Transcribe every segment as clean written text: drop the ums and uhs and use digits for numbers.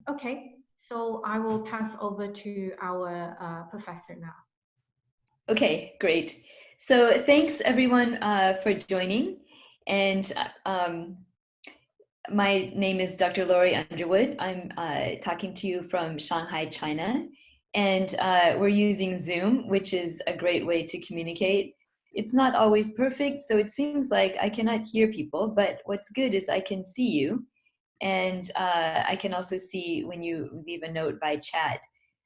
Okay, so I will pass over to our professor now. Okay, great. So thanks everyone for joining. And my name is Dr. Laurie Underwood. I'm talking to you from Shanghai, China. And we're using Zoom, which is a great way to communicate. It's not always perfect, so it seems like I cannot hear people, but what's good is I can see you. And I can also see when you leave a note by chat.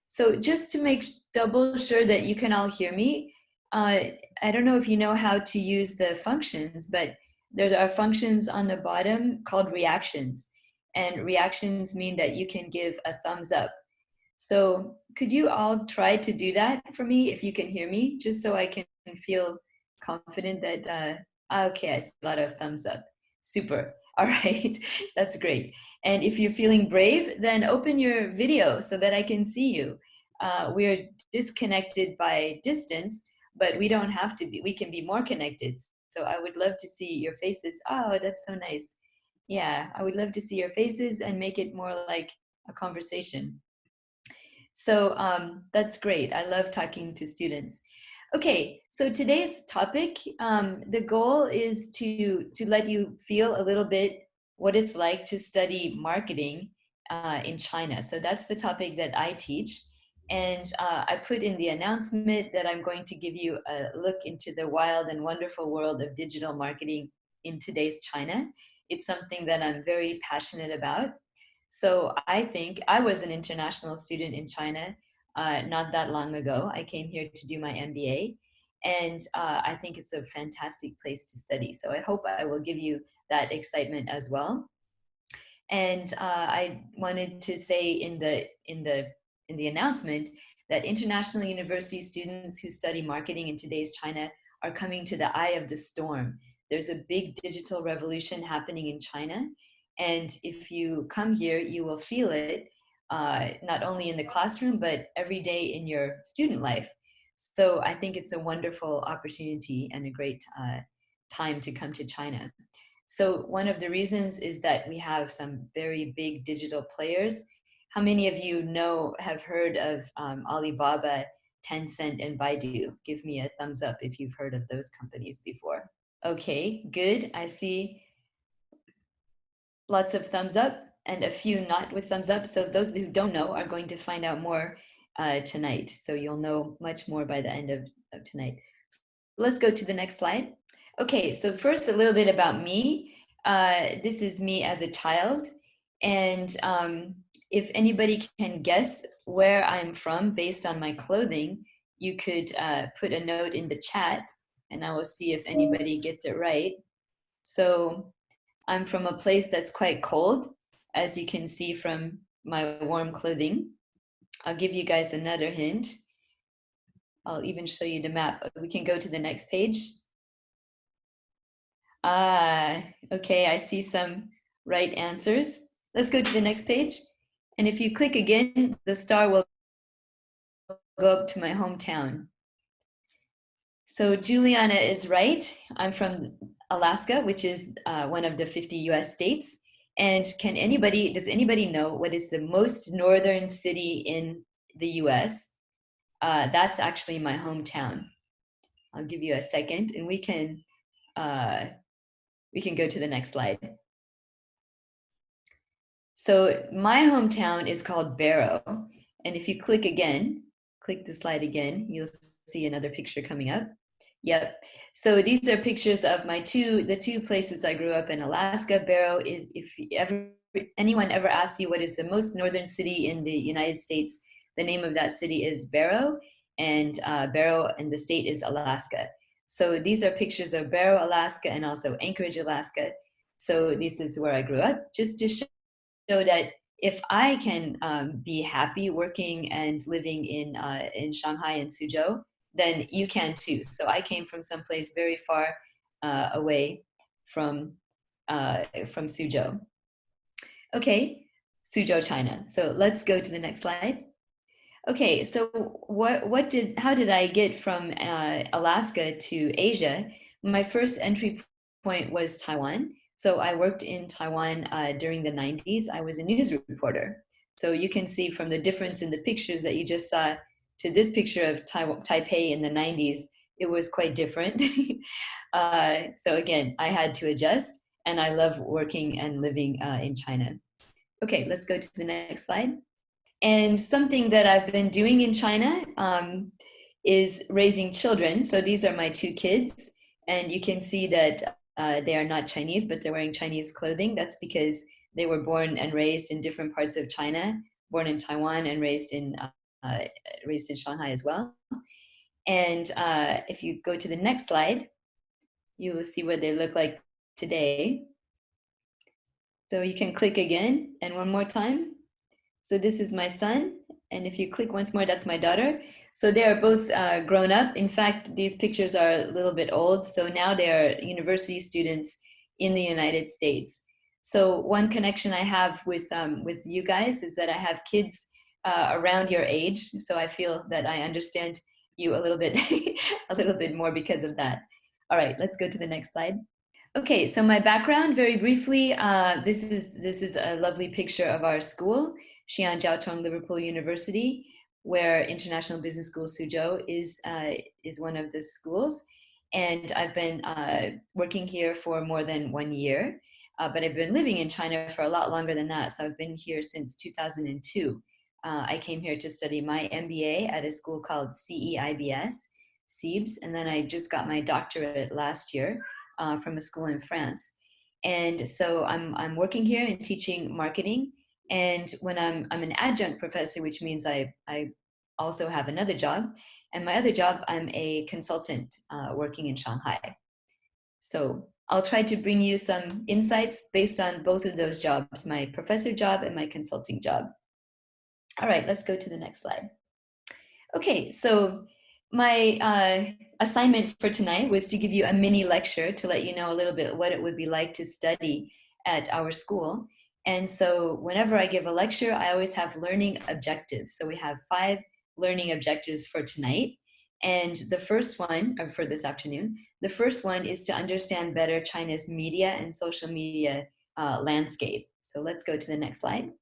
So just to make double sure that you can all hear me, I don't know if you know how to use the functions, but there are functions on the bottom called reactions. And reactions mean that you can give a thumbs up. So could you all try to do that for me if you can hear me, just so I can feel confident that, okay, I see a lot of thumbs up. Super. All right, that's great. And if you're feeling brave, then open your video so that I can see you. We're disconnected by distance, but we don't have to be, we can be more connected. So I would love to see your faces. Oh, that's so nice. Yeah, I would love to see your faces and make it more like a conversation. So that's great. I love talking to students. Okay, so today's topic, the goal is to let you feel a little bit what it's like to study marketing in China. So that's the topic that I teach. And I put in the announcement that I'm going to give you a look into the wild and wonderful world of digital marketing in today's China. It's something that I'm very passionate about. So I think I was an international student in China not that long ago. I came here to do my MBA, and I think it's a fantastic place to study. So I hope I will give you that excitement as well. And I wanted to say in the announcement that international university students who study marketing in today's China are coming to the eye of the storm. There's a big digital revolution happening in China. And if you come here, you will feel it, not only in the classroom, but every day in your student life. So I think it's a wonderful opportunity and a great time to come to China. So one of the reasons is that we have some very big digital players. How many of you have heard of Alibaba, Tencent, and Baidu? Give me a thumbs up if you've heard of those companies before. Okay, good. I see lots of thumbs up and a few not with thumbs up. So those who don't know are going to find out more tonight. So you'll know much more by the end of tonight. Let's go to the next slide. Okay, so first a little bit about me. This is me as a child. And if anybody can guess where I'm from based on my clothing, you could put a note in the chat and I will see if anybody gets it right. So I'm from a place that's quite cold, as you can see from my warm clothing. I'll give you guys another hint. I'll even show you the map. We can go to the next page. Okay, I see some right answers. Let's go to the next page. And if you click again, the star will go up to my hometown. So Juliana is right. I'm from Alaska, which is one of the 50 US states. And does anybody know what is the most northern city in the US? That's actually my hometown. I'll give you a second and we can go to the next slide. So my hometown is called Barrow. And if you click the slide again, you'll see another picture coming up. Yep. So these are pictures of the two places I grew up in. Alaska. Barrow is, if anyone ever asks you what is the most northern city in the United States, the name of that city is Barrow, and the state is Alaska. So these are pictures of Barrow, Alaska, and also Anchorage, Alaska. So this is where I grew up, just to show that if I can be happy working and living in Shanghai and Suzhou, then you can too. So I came from someplace very far away from Suzhou. Okay, Suzhou, China. So let's go to the next slide. Okay, so how did I get from Alaska to Asia? My first entry point was Taiwan. So I worked in Taiwan during the 90s. I was a news reporter. So you can see from the difference in the pictures that you just saw to this picture of Taipei in the 90s, it was quite different. So again, I had to adjust, and I love working and living in China. Okay, let's go to the next slide. And something that I've been doing in China is raising children. So these are my two kids, and you can see that they are not Chinese, but they're wearing Chinese clothing. That's because they were born and raised in different parts of China, born in Taiwan and raised in Shanghai as well. And if you go to the next slide, you will see what they look like today. So you can click again, and one more time. So this is my son, and if you click once more, that's my daughter. So they are both grown up. In fact, these pictures are a little bit old. So now they are university students in the United States. So one connection I have with you guys is that I have kids around your age. So I feel that I understand you a little bit, a little bit more because of that. All right, let's go to the next slide. Okay, so my background, very briefly, this is a lovely picture of our school, Xi'an Jiaotong-Liverpool University, where International Business School Suzhou is one of the schools. And I've been working here for more than 1 year, but I've been living in China for a lot longer than that. So I've been here since 2002. I came here to study my MBA at a school called CEIBS, and then I just got my doctorate last year. From a school in France. And so I'm working here and teaching marketing. And when I'm an adjunct professor, which means I also have another job. And my other job, I'm a consultant working in Shanghai. So I'll try to bring you some insights based on both of those jobs, my professor job and my consulting job. All right, let's go to the next slide. Okay, so my assignment for tonight was to give you a mini lecture to let you know a little bit what it would be like to study at our school. And so whenever I give a lecture, I always have learning objectives. So we have 5 learning objectives for tonight. And the first one, or for this afternoon, the first one is to understand better China's media and social media landscape. So let's go to the next slide.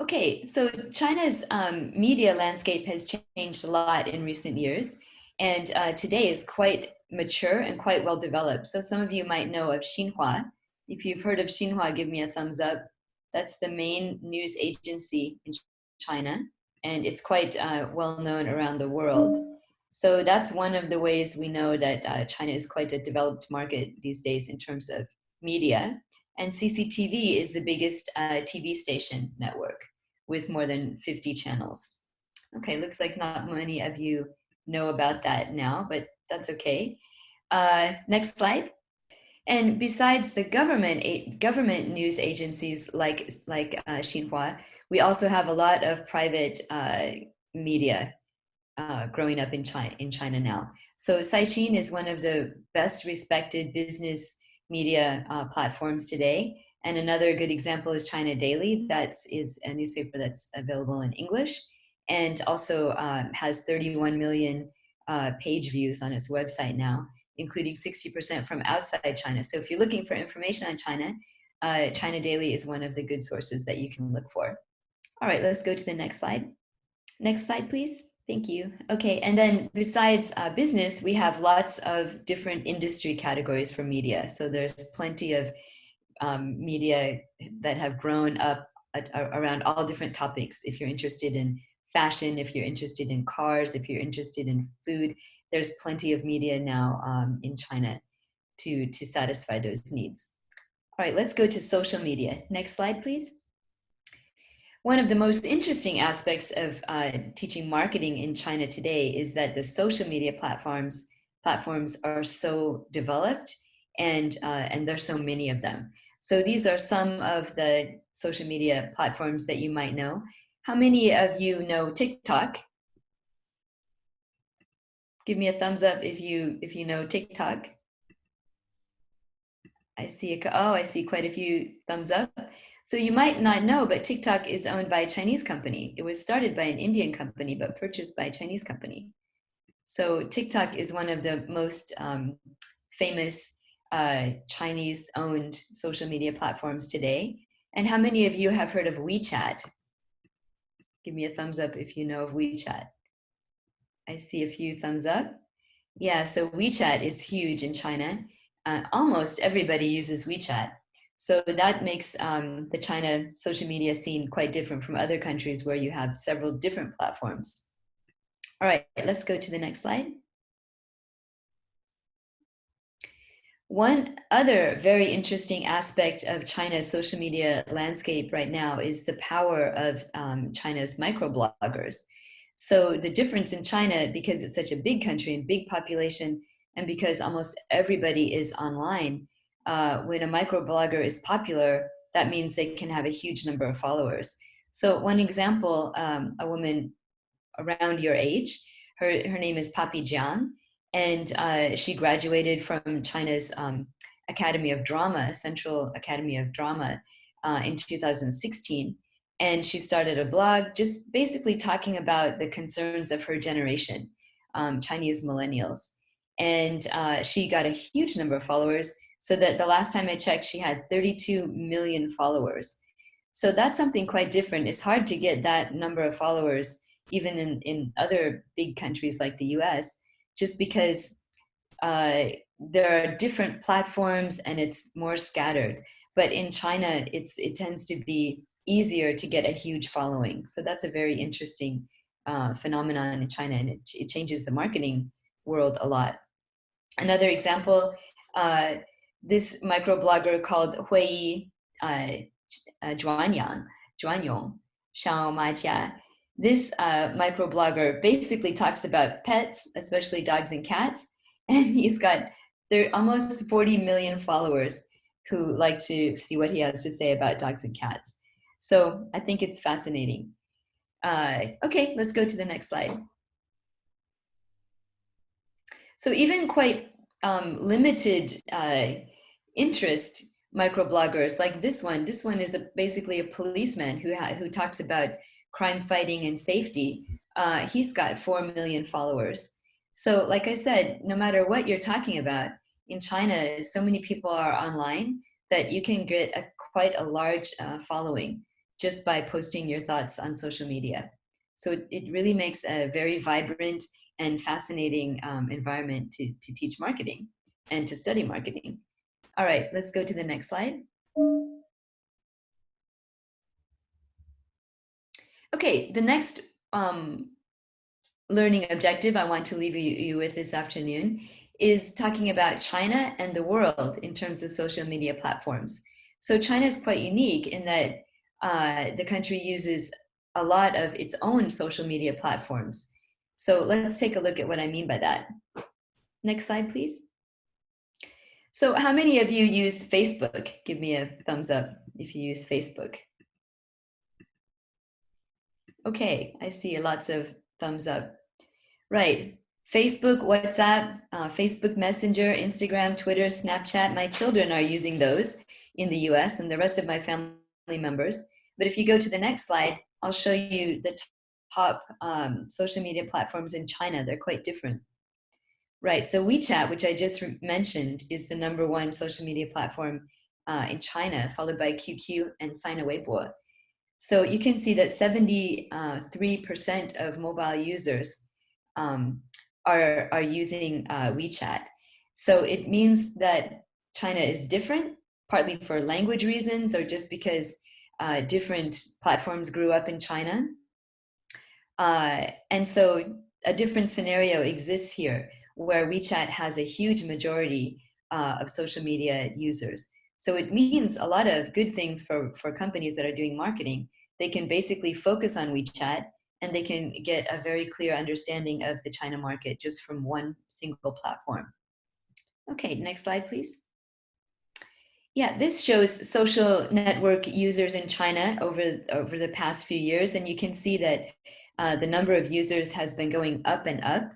Okay, so China's media landscape has changed a lot in recent years, and today is quite mature and quite well developed. So some of you might know of Xinhua. If you've heard of Xinhua, give me a thumbs up. That's the main news agency in China, and it's quite well known around the world. So that's one of the ways we know that China is quite a developed market these days in terms of media. And CCTV is the biggest TV station network with more than 50 channels. Okay, looks like not many of you know about that now, but that's okay. Next slide. And besides the government news agencies like Xinhua, we also have a lot of private media growing up in China now. So Caixin is one of the best respected business media platforms today. And another good example is China Daily. That is a newspaper that's available in English and also has 31 million page views on its website now, including 60% from outside China. So if you're looking for information on China, China Daily is one of the good sources that you can look for. All right, let's go to the next slide. Next slide, please. Thank you. Okay, and then besides business, we have lots of different industry categories for media. So there's plenty of media that have grown up around all different topics. If you're interested in fashion, if you're interested in cars, if you're interested in food, there's plenty of media now in China to satisfy those needs. All right, let's go to social media. Next slide, please. One of the most interesting aspects of teaching marketing in China today is that the social media platforms are so developed, and there's so many of them. So these are some of the social media platforms that you might know. How many of you know TikTok? Give me a thumbs up if you know TikTok. I see I see quite a few thumbs up. So you might not know, but TikTok is owned by a Chinese company. It was started by an Indian company, but purchased by a Chinese company. So TikTok is one of the most famous Chinese-owned social media platforms today. And how many of you have heard of Wechat? Give me a thumbs up if you know of WeChat. I see a few thumbs up. Yeah, so WeChat is huge in China. Almost everybody uses WeChat. So that makes the China social media scene quite different from other countries where you have several different platforms. All right, let's go to the next slide. One other very interesting aspect of China's social media landscape right now is the power of China's microbloggers. So the difference in China, because it's such a big country and big population, and because almost everybody is online, when a microblogger is popular, that means they can have a huge number of followers. So one example, a woman around your age, her name is Papi Jian, and she graduated from China's Academy of Drama, Central Academy of Drama, in 2016. And she started a blog just basically talking about the concerns of her generation, Chinese millennials. And she got a huge number of followers, so that the last time I checked, she had 32 million followers. So that's something quite different. It's hard to get that number of followers even in other big countries like the US, just because there are different platforms and it's more scattered. But in China, it tends to be easier to get a huge following. So that's a very interesting phenomenon in China, and it changes the marketing world a lot. Another example, this microblogger called Hui Zhuanyong, Xiao this microblogger basically talks about pets, especially dogs and cats, and he's got almost 40 million followers who like to see what he has to say about dogs and cats. So I think it's fascinating. Okay, let's go to the next slide. So even quite limited interest microbloggers like this one is basically a policeman who talks about crime fighting and safety. He's got 4 million followers. So like I said, no matter what you're talking about, in China, so many people are online that you can get quite a large following just by posting your thoughts on social media. So it really makes a very vibrant and fascinating environment to teach marketing and to study marketing. All right, let's go to the next slide. Okay, the next learning objective I want to leave you with this afternoon is talking about China and the world in terms of social media platforms. So China is quite unique in that the country uses a lot of its own social media platforms. So let's take a look at what I mean by that. Next slide, please. So how many of you use Facebook? Give me a thumbs up if you use Facebook. Okay, I see lots of thumbs up. Right, Facebook, WhatsApp, Facebook Messenger, Instagram, Twitter, Snapchat. My children are using those in the US and the rest of my family members. But if you go to the next slide, I'll show you the top social media platforms in China. They're quite different. Right, so WeChat, which I just mentioned, is the #1 social media platform in China, followed by QQ and Sina Weibo. So you can see that 73% of mobile users are using WeChat. So it means that China is different, partly for language reasons or just because different platforms grew up in China. And so a different scenario exists here, where WeChat has a huge majority of social media users. So it means a lot of good things for companies that are doing marketing. They can basically focus on WeChat and they can get a very clear understanding of the China market just from one single platform. Okay, next slide, please. Yeah, this shows social network users in China over the past few years, and you can see that the number of users has been going up and up.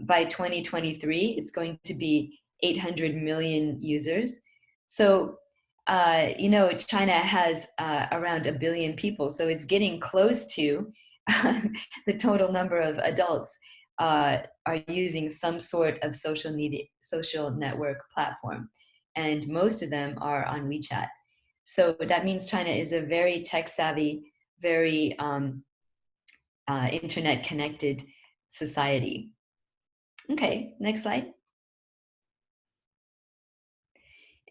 By 2023, it's going to be 800 million users. So, you know, China has around 1 billion people, so it's getting close to the total number of adults are using some sort of social network platform. And most of them are on WeChat. So that means China is a very tech-savvy, very internet connected society. Okay, next slide.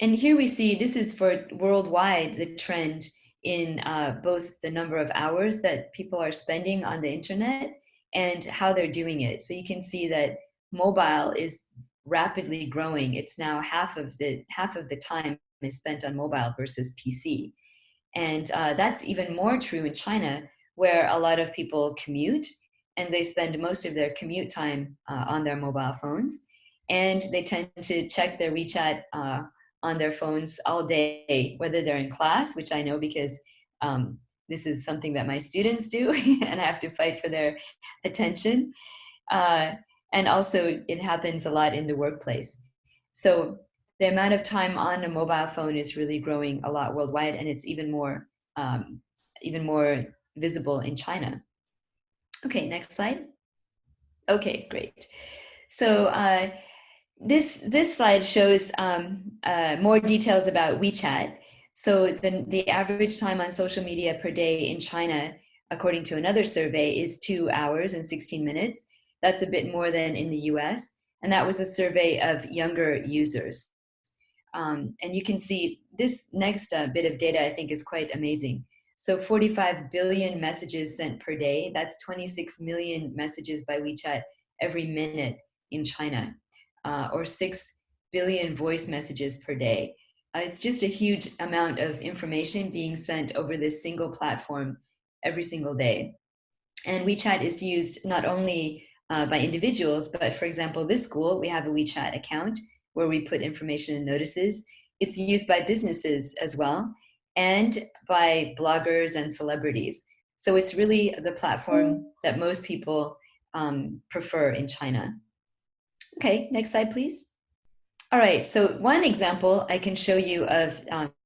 And here we see, this is for worldwide, the trend in both the number of hours that people are spending on the internet and how they're doing it. So you can see that mobile is rapidly growing. It's now half of the time is spent on mobile versus PC. And that's even more true in China, where a lot of people commute and they spend most of their commute time on their mobile phones. And they tend to check their WeChat on their phones all day, whether they're in class, which I know because this is something that my students do and I have to fight for their attention. And also it happens a lot in the workplace. So the amount of time on a mobile phone is really growing a lot worldwide, and it's even more visible in China. Okay, next slide. Okay, great. So this slide shows more details about WeChat. So the average time on social media per day in China, according to another survey, is 2 hours and 16 minutes. That's a bit more than in the US. And that was a survey of younger users. And you can see this next bit of data, I think, is quite amazing. So 45 billion messages sent per day. That's 26 million messages by WeChat every minute in China, or 6 billion voice messages per day. It's just a huge amount of information being sent over this single platform every single day. And WeChat is used not only by individuals, but for example, this school, we have a WeChat account where we put information and notices. It's used by businesses as well, and by bloggers and celebrities. So it's really the platform that most people prefer in China. Okay, next slide, please. All right, so one example I can show you of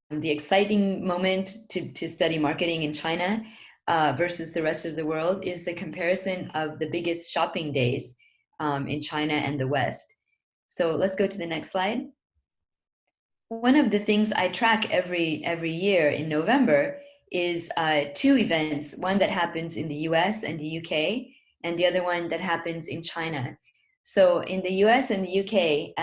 the exciting moment to study marketing in China versus the rest of the world is the comparison of the biggest shopping days in China and the West. So let's go to the next slide. One of the things I track every year in November is 2 events, one that happens in the US and the UK, and the other one that happens in China. So in the US and the UK,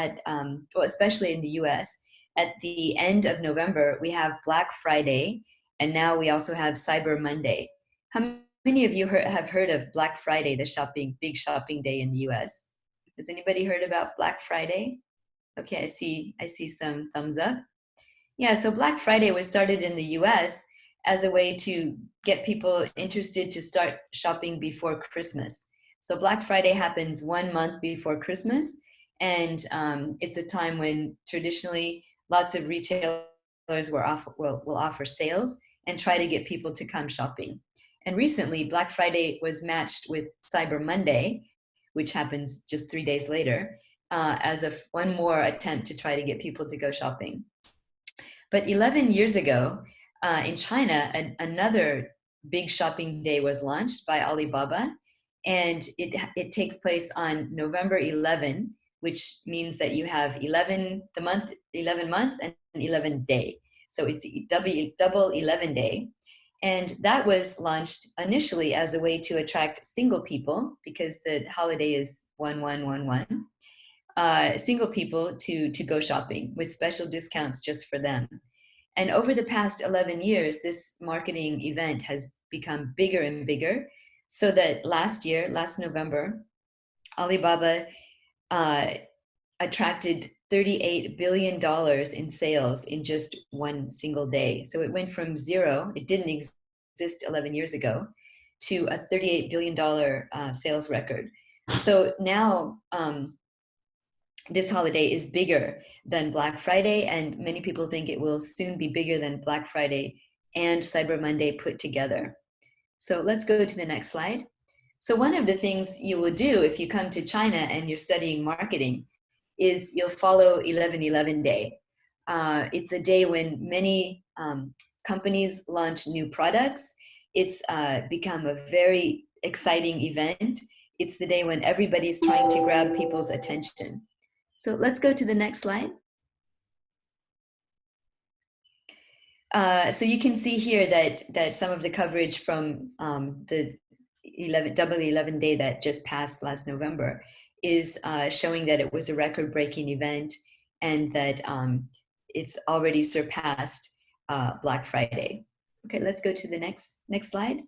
well, especially in the US, at the end of November, we have Black Friday, and now we also have Cyber Monday. How many of you have heard of Black Friday, the big shopping day in the US? Has anybody heard about Black Friday? Okay, I see some thumbs up. Yeah, so Black Friday was started in the US as a way to get people interested to start shopping before Christmas. So Black Friday happens 1 month before Christmas, and it's a time when traditionally lots of retailers will offer sales and try to get people to come shopping. And recently, Black Friday was matched with Cyber Monday, which happens just 3 days later, as one more attempt to try to get people to go shopping. But 11 years ago, in China, another big shopping day was launched by Alibaba, and it takes place on November 11, which means that you have 11 month and 11 day. So it's double 11 day. And that was launched initially as a way to attract single people, because the holiday is 1111. Single people to go shopping with special discounts just for them. And over the past 11 years, this marketing event has become bigger and bigger, so that last November, Alibaba attracted $38 billion in sales in just one single day. So it went from zero, it didn't exist 11 years ago, to a $38 billion sales record. So now, this holiday is bigger than Black Friday, and many people think it will soon be bigger than Black Friday and Cyber Monday put together. So let's go to the next slide. So one of the things you will do if you come to China and you're studying marketing is you'll follow 11/11 Day. It's a day when many companies launch new products. It's become a very exciting event. It's the day when everybody's trying to grab people's attention. So let's go to the next slide. So you can see here that some of the coverage from the Double 11 Day that just passed last November is showing that it was a record-breaking event and that it's already surpassed Black Friday. Okay, let's go to the next slide.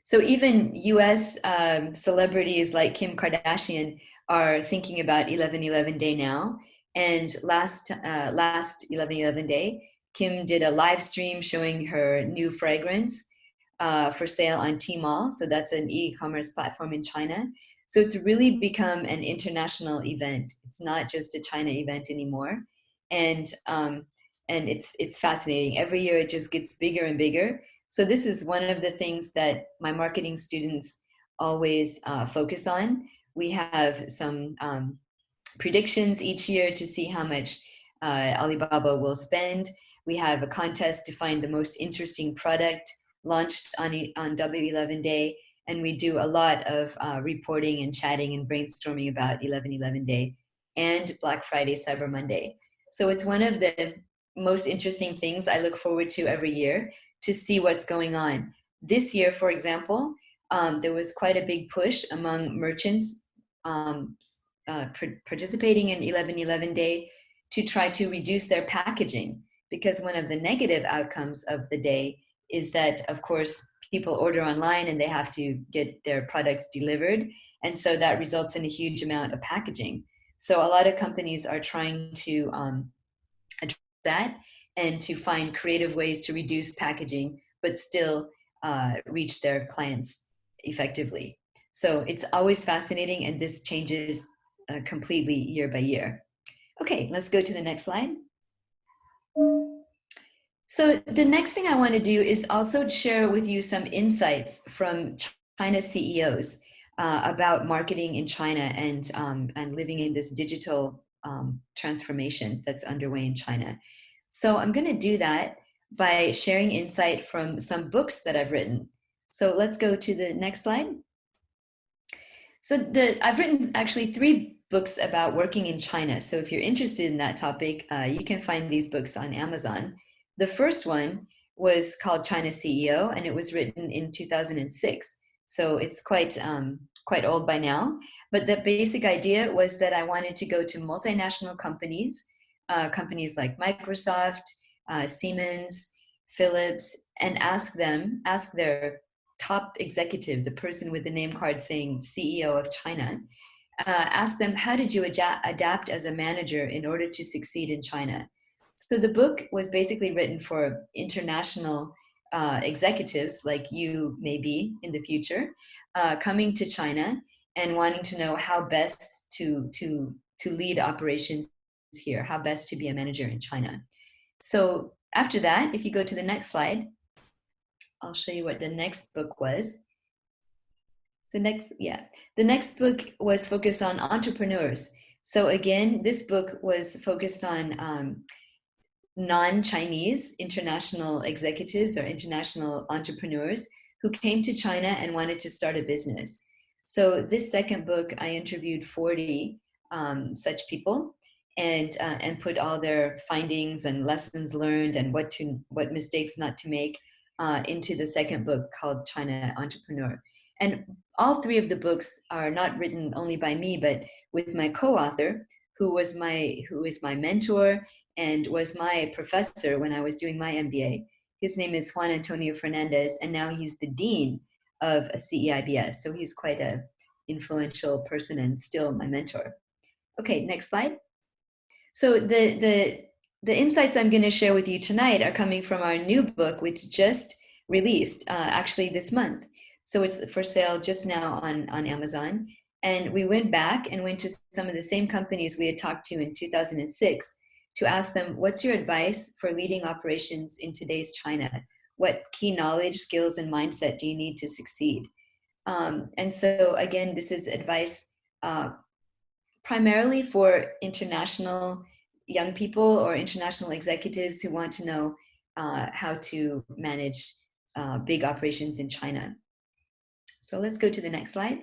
So even US celebrities like Kim Kardashian are thinking about 11/11 Day now. And last 11/11 Day, Kim did a live stream showing her new fragrance for sale on Tmall. So that's an e-commerce platform in China. So it's really become an international event. It's not just a China event anymore. And it's fascinating. Every year it just gets bigger and bigger. So this is one of the things that my marketing students always focus on. We have some predictions each year to see how much Alibaba will spend. We have a contest to find the most interesting product launched on Double 11 Day. And we do a lot of reporting and chatting and brainstorming about 11/11 Day and Black Friday, Cyber Monday. So it's one of the most interesting things I look forward to every year to see what's going on. This year, for example, there was quite a big push among merchants participating in 11/11 Day to try to reduce their packaging, because one of the negative outcomes of the day is that, of course, people order online and they have to get their products delivered. And so that results in a huge amount of packaging. So a lot of companies are trying to address that and to find creative ways to reduce packaging, but still reach their clients effectively. So it's always fascinating, and this changes completely year by year. Okay, let's go to the next slide. So the next thing I want to do is also share with you some insights from China CEOs about marketing in China and living in this digital transformation that's underway in China. So I'm going to do that by sharing insight from some books that I've written. So let's go to the next slide. So I've written actually 3 books about working in China. So if you're interested in that topic, you can find these books on Amazon. The first one was called China CEO, and it was written in 2006. So it's quite old by now. But the basic idea was that I wanted to go to multinational companies, companies like Microsoft, Siemens, Philips, and ask their top executive, the person with the name card saying CEO of China, ask them, how did you adapt as a manager in order to succeed in China? So the book was basically written for international executives like you may be in the future, coming to China and wanting to know how best to lead operations here, how best to be a manager in China. So after that, if you go to the next slide, I'll show you what the next book was. The next book was focused on entrepreneurs. So again, this book was focused on non-Chinese international executives or international entrepreneurs who came to China and wanted to start a business. So this second book, I interviewed 40 such people and put all their findings and lessons learned and what mistakes not to make into the second book called China Entrepreneur. And all 3 of the books are not written only by me, but with my co-author, who is my mentor and was my professor when I was doing my MBA. His name is Juan Antonio Fernandez, and now he's the dean of CEIBS. So he's quite an influential person and still my mentor. Okay, next slide. So the insights I'm going to share with you tonight are coming from our new book, which just released actually this month. So it's for sale just now on Amazon. And we went back and went to some of the same companies we had talked to in 2006 to ask them, what's your advice for leading operations in today's China? What key knowledge, skills, and mindset do you need to succeed? And so again, this is advice primarily for international young people or international executives who want to know how to manage big operations in China. So let's go to the next slide.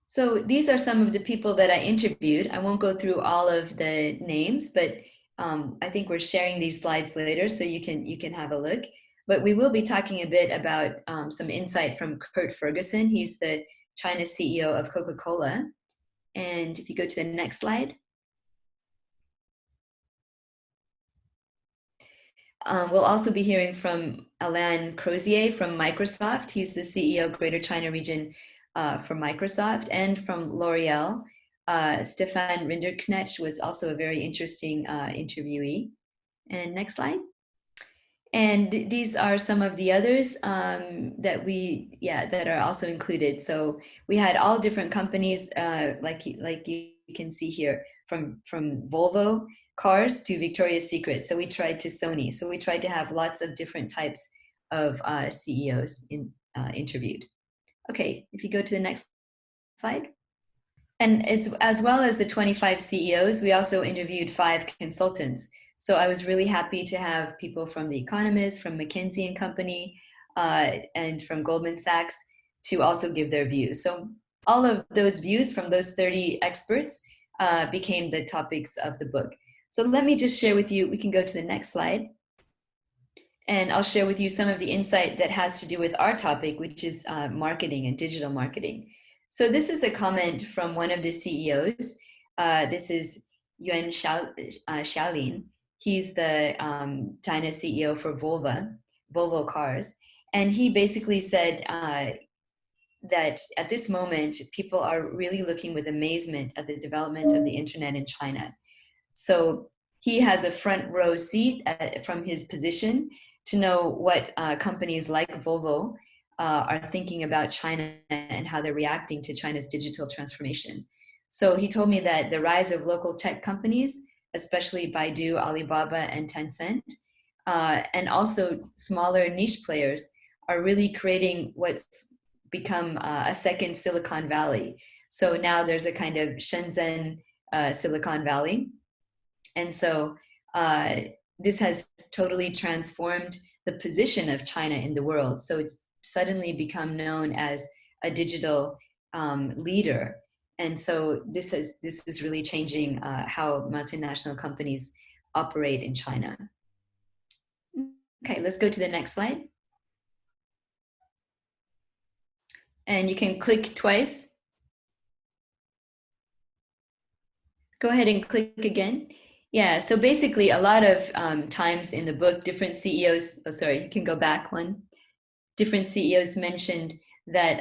So these are some of the people that I interviewed. I won't go through all of the names, but I think we're sharing these slides later, so you can have a look. but we will be talking a bit about some insight from Kurt Ferguson. He's the China CEO of Coca-Cola. And if you go to the next slide. We'll also be hearing from Alain Crozier from Microsoft. He's the CEO of Greater China region for Microsoft, and from L'Oreal. Stefan Rinderknecht was also a very interesting interviewee. And next slide. And these are some of the others that are also included. So we had all different companies, like you can see here, from Volvo cars to Victoria's Secret. So we tried to Sony. So we tried to have lots of different types of CEOs interviewed. Okay, if you go to the next slide. And as well as the 25 CEOs, we also interviewed 5 consultants. So I was really happy to have people from The Economist, from McKinsey & Company, and from Goldman Sachs to also give their views. So all of those views from those 30 experts became the topics of the book. So let me just share with you, we can go to the next slide. And I'll share with you some of the insight that has to do with our topic, which is marketing and digital marketing. So this is a comment from one of the CEOs. This is Xi'an Jiaotong-Liverpool. He's the China CEO for Volvo Cars. And he basically said that at this moment, people are really looking with amazement at the development of the internet in China. So he has a front row seat from his position to know what companies like Volvo are thinking about China and how they're reacting to China's digital transformation. So he told me that the rise of local tech companies, especially Baidu, Alibaba, and Tencent, and also smaller niche players, are really creating what's become a second Silicon Valley. So now there's a kind of Shenzhen Silicon Valley. And so this has totally transformed the position of China in the world. So it's suddenly become known as a digital leader. And so this is really changing how multinational companies operate in China. Okay, let's go to the next slide. And you can click twice. Go ahead and click again. Yeah, so basically a lot of times in the book, different CEOs, oh sorry, you can go back one. Different CEOs mentioned that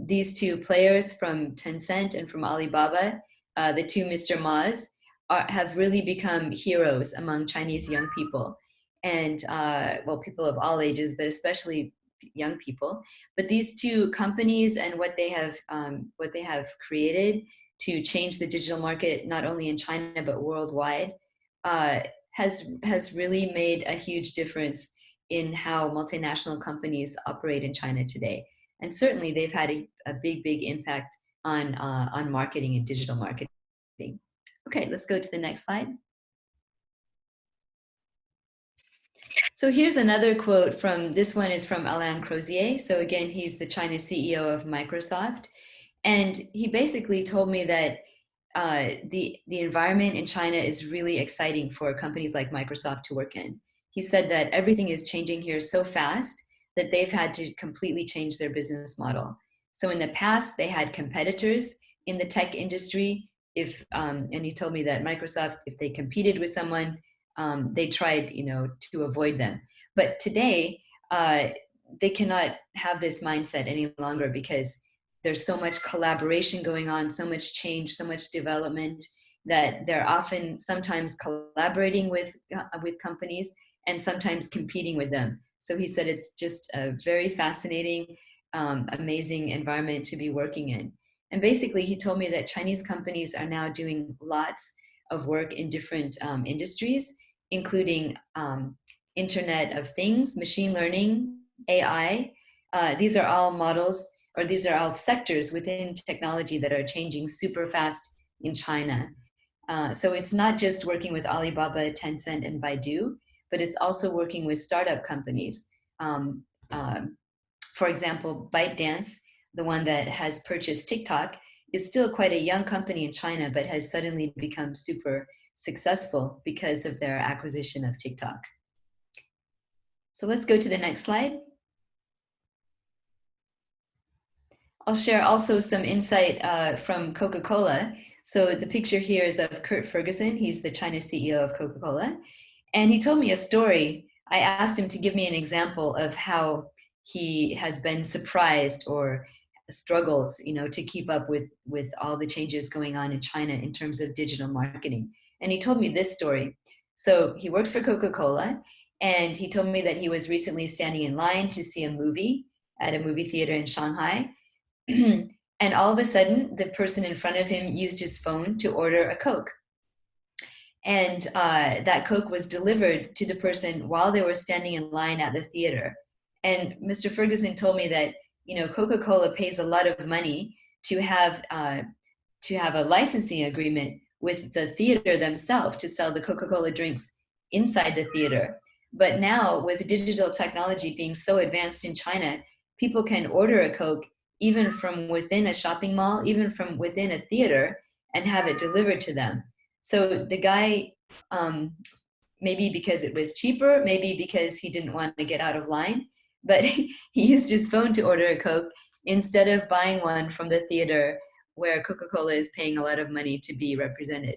these 2 players from Tencent and from Alibaba, the 2 Mr. Ma's, have really become heroes among Chinese young people. And well, people of all ages, but especially young people. But these 2 companies and what they have created to change the digital market, not only in China, but worldwide, has really made a huge difference in how multinational companies operate in China today. And certainly they've had a big impact on marketing and digital marketing. Okay, let's go to the next slide. So here's another quote from, this one is from Alain Crozier. So again, he's the China CEO of Microsoft. And he basically told me that the environment in China is really exciting for companies like Microsoft to work in. He said that everything is changing here so fast that they've had to completely change their business model. So in the past, they had competitors in the tech industry. And he told me that Microsoft, if they competed with someone, they tried, to avoid them. But today, they cannot have this mindset any longer because there's so much collaboration going on, so much change, so much development, that they're sometimes collaborating with companies and sometimes competing with them. So he said it's just a very fascinating, amazing environment to be working in. And basically, he told me that Chinese companies are now doing lots of work in different industries, including Internet of Things, machine learning, AI. These are all models, or these are all sectors within technology that are changing super fast in China. So it's not just working with Alibaba, Tencent, and Baidu, but it's also working with startup companies. For example, ByteDance, the one that has purchased TikTok, is still quite a young company in China, but has suddenly become super successful because of their acquisition of TikTok. So let's go to the next slide. I'll share also some insight from Coca-Cola. So the picture here is of Kurt Ferguson. He's the China CEO of Coca-Cola. And he told me a story. I asked him to give me an example of how he has been surprised or struggles, to keep up with all the changes going on in China in terms of digital marketing. And he told me this story. So he works for Coca-Cola, and he told me that he was recently standing in line to see a movie at a movie theater in Shanghai. And all of a sudden, the person in front of him used his phone to order a Coke. And that Coke was delivered to the person while they were standing in line at the theater. And Mr. Ferguson told me that, Coca-Cola pays a lot of money to have a licensing agreement with the theater themselves to sell the Coca-Cola drinks inside the theater. But now, with digital technology being so advanced in China, people can order a Coke even from within a shopping mall, even from within a theater, and have it delivered to them. So the guy, maybe because it was cheaper, maybe because he didn't want to get out of line, but he used his phone to order a Coke instead of buying one from the theater where Coca-Cola is paying a lot of money to be represented.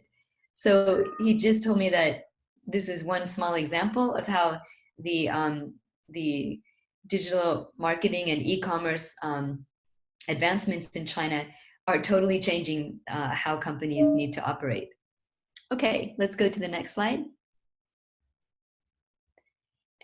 So he just told me that this is one small example of how the digital marketing and e-commerce advancements in China are totally changing how companies need to operate. Okay, let's go to the next slide.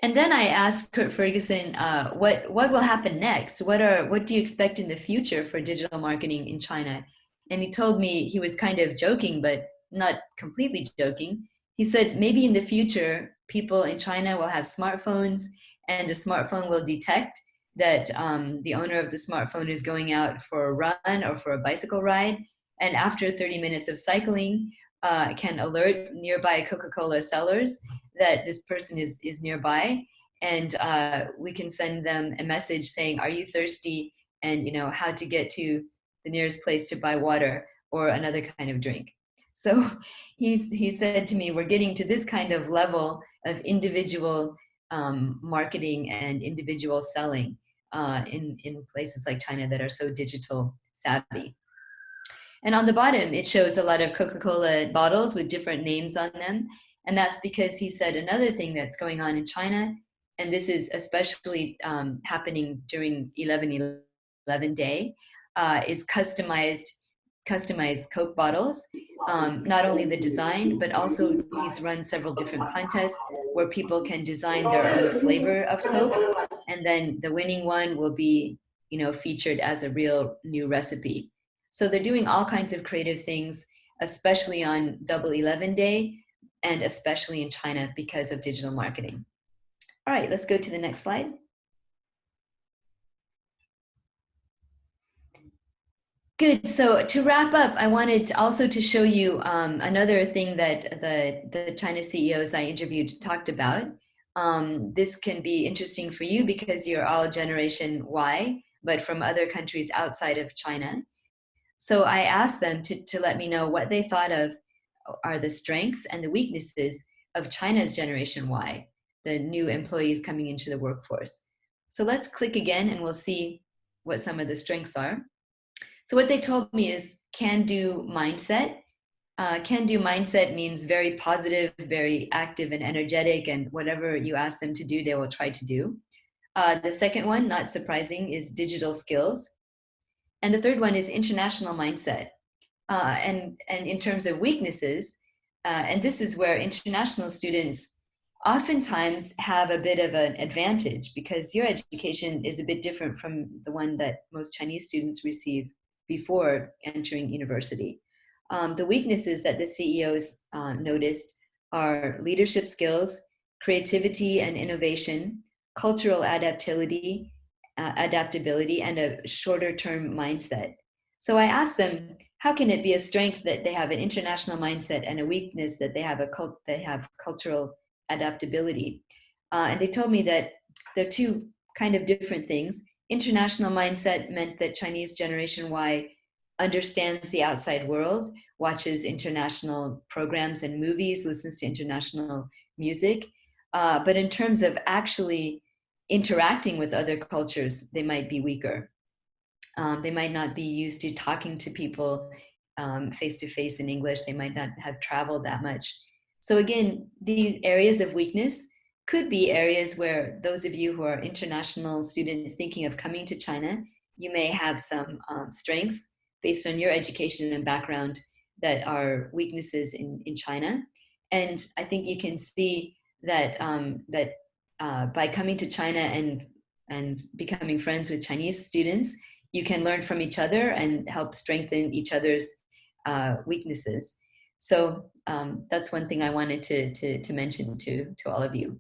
And then I asked Kurt Ferguson, what will happen next? What do you expect in the future for digital marketing in China? And he told me, he was kind of joking, but not completely joking. He said, maybe in the future, people in China will have smartphones, and the smartphone will detect that the owner of the smartphone is going out for a run or for a bicycle ride. And after 30 minutes of cycling, can alert nearby Coca-Cola sellers that this person is nearby. And we can send them a message saying, are you thirsty? And how to get to the nearest place to buy water or another kind of drink. So he said to me, we're getting to this kind of level of individual marketing and individual selling in places like China that are so digital savvy. And on the bottom, it shows a lot of Coca-Cola bottles with different names on them. And that's because he said another thing that's going on in China, and this is especially happening during 11/11 day, is customized Coke bottles. Not only the design, but also he's run several different contests where people can design their own flavor of Coke. And then the winning one will be, featured as a real new recipe. So they're doing all kinds of creative things, especially on Double 11 Day, and especially in China because of digital marketing. All right, let's go to the next slide. Good. So to wrap up, I wanted also to show you another thing that the China CEOs I interviewed talked about. This can be interesting for you because you're all Generation Y, but from other countries outside of China. So I asked them to let me know what they thought of are the strengths and the weaknesses of China's Generation Y, the new employees coming into the workforce. So let's click again and we'll see what some of the strengths are. So what they told me is can-do mindset. Can-do mindset means very positive, very active and energetic, and whatever you ask them to do, they will try to do. The second one, not surprising, is digital skills. And the third one is international mindset. And in terms of weaknesses, and this is where international students oftentimes have a bit of an advantage because your education is a bit different from the one that most Chinese students receive before entering university. The weaknesses that the CEOs noticed are leadership skills, creativity and innovation, cultural adaptability, and a shorter term mindset. So I asked them, how can it be a strength that they have an international mindset and a weakness that they have cultural adaptability? And they told me that they're two kind of different things. International mindset meant that Chinese Generation Y understands the outside world, watches international programs and movies, listens to international music. But in terms of actually interacting with other cultures, they might be weaker. They might not be used to talking to people face to face in English. They might not have traveled that much. So again, these areas of weakness could be areas where those of you who are international students thinking of coming to China, you may have some strengths based on your education and background that are weaknesses in China. And I think you can see that by coming to China and becoming friends with Chinese students, you can learn from each other and help strengthen each other's weaknesses. So that's one thing I wanted to mention to all of you.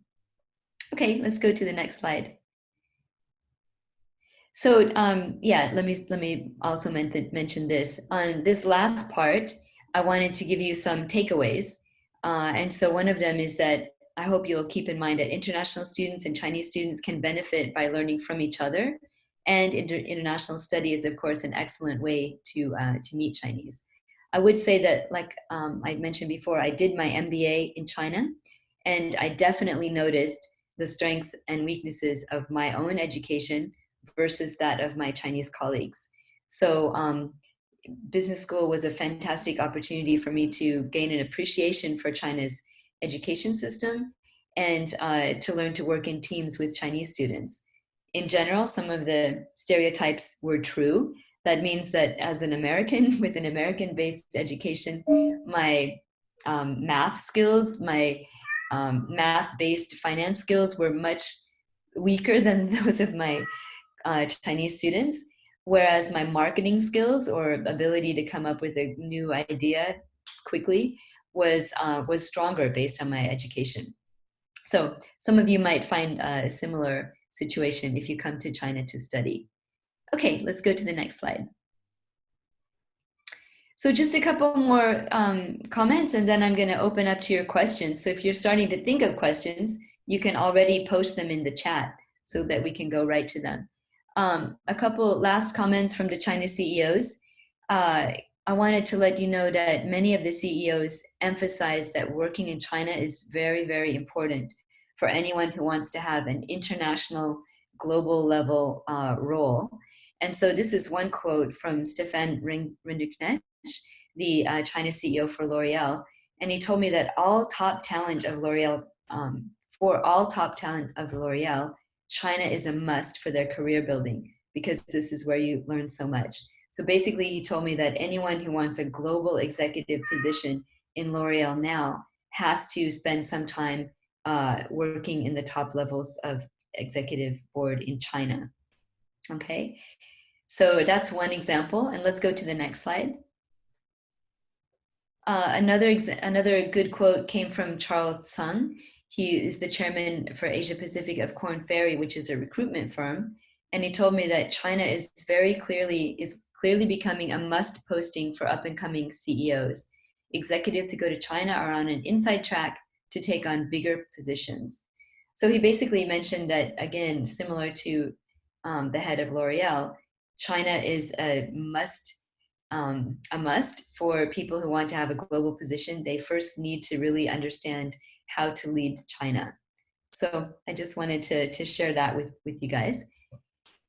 Okay, let's go to the next slide. So yeah, let me also mention this. On this last part, I wanted to give you some takeaways. And so one of them is that I hope you'll keep in mind that international students and Chinese students can benefit by learning from each other. And international study is, of course, an excellent way to meet Chinese. I would say that, like I mentioned before, I did my MBA in China, and I definitely noticed the strengths and weaknesses of my own education versus that of my Chinese colleagues. So business school was a fantastic opportunity for me to gain an appreciation for China's education system and to learn to work in teams with Chinese students. In general, some of the stereotypes were true. That means that as an American with an American-based education, my math skills, my math-based finance skills were much weaker than those of my Chinese students, whereas my marketing skills or ability to come up with a new idea quickly was stronger based on my education. So some of you might find a similar situation if you come to China to study. Okay, let's go to the next slide. So just a couple more comments, and then I'm going to open up to your questions. So if you're starting to think of questions, you can already post them in the chat so that we can go right to them. A couple last comments from the China CEOs. I wanted to let you know that many of the CEOs emphasize that working in China is very, very important for anyone who wants to have an international, global level role. And so this is one quote from Stefan Rinderknecht, the China CEO for L'Oreal. And he told me that all top talent of L'Oreal, for all top talent of L'Oreal, China is a must for their career building because this is where you learn so much. So basically, he told me that anyone who wants a global executive position in L'Oreal now has to spend some time working in the top levels of executive board in China. Okay, so that's one example. And let's go to the next slide. Another good quote came from Charles Tsang. He is the chairman for Asia Pacific of Korn Ferry, which is a recruitment firm. And he told me that China is clearly becoming a must posting for up and coming CEOs. Executives who go to China are on an inside track to take on bigger positions. So he basically mentioned that, again, similar to the head of L'Oreal, China is a must for people who want to have a global position. They first need to really understand how to lead China. So I just wanted to share that with you guys.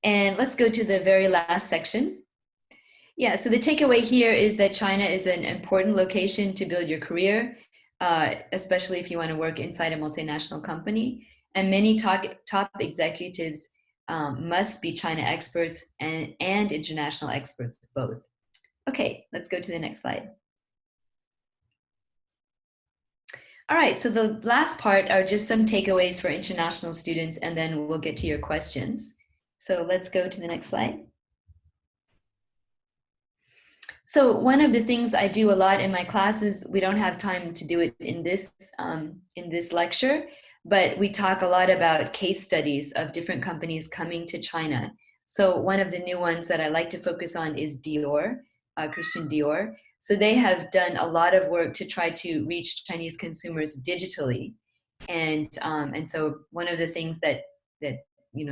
And let's go to the very last section. Yeah, so the takeaway here is that China is an important location to build your career, especially if you want to work inside a multinational company. And many top executives must be China experts and international experts both. Okay, let's go to the next slide. All right, so the last part are just some takeaways for international students, and then we'll get to your questions. So let's go to the next slide. So one of the things I do a lot in my classes, we don't have time to do it in this lecture, but we talk a lot about case studies of different companies coming to China. So one of the new ones that I like to focus on is Dior, Christian Dior. So they have done a lot of work to try to reach Chinese consumers digitally. And so one of the things that